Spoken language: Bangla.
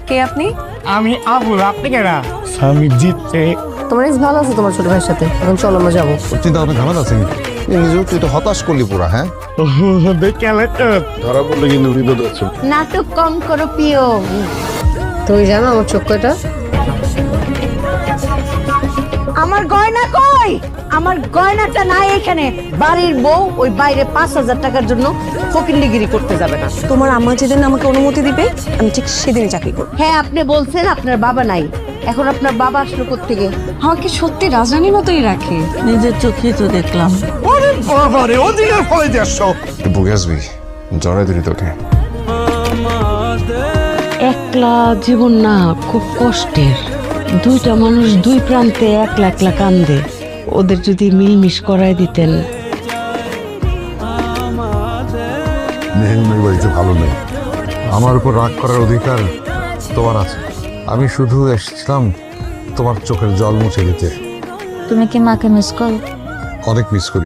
কে আপনি? আমি আবুল, আপনি কেনা? আমি জিততে। তোমার এক্স ভালো আছে তোমার ছোট ভাইয়ের সাথে? এখন চলো আমরা যাবো। চিন্তা ভাবনা ঝামেলা আছে নিজেও তুই তো হতাশ করলি পুরা। হ্যাঁ দেখলে তো ধরা পড়লে কিন্তু বিপদ আছে। নাটক কম করো প্রিয়। তুমি জানো আমার চোখ কয়টা? আমার গয়না কই? আমার গয়নাটা নাই এখানে। বাড়ির বউ ওই বাইরে 5,000 টাকার জন্য ফকিন্নিগিরি করতে যাবে না। তোমার আম্মা যেদিন আমাকে অনুমতি দিবে আমি ঠিক সেদিনই চাকরি করবো। হ্যাঁ, আপনি বলছেন আপনার বাবা নাই, এখন আপনার বাবা আসলো কোত্থেকে? আমাকে সত্যি রাজরানীর মতোই রাখে। নিজের চোখেই তো দেখলাম। ওরে বাবা রে, ওদিকে ফলে দিয়ে আসছো। বুকে আসবি, জড়াই দিলি তোকে। একলা জীবন না, খুব কষ্টের। দুইটা মানুষ দুই প্রান্তে একলা একলা কান্দে। ওদের যদি মিলমিশ করাই দিতেন। মেহের মেয়ে বাড়িতে ভালো নেই, আমার উপর রাগ করার অধিকার তোমার আছে। আমি শুধু এসেছিলাম তোমার চোখের জল মুছে দিতে। তুমি কি মাকে মিস করো? অনেক মিস করি।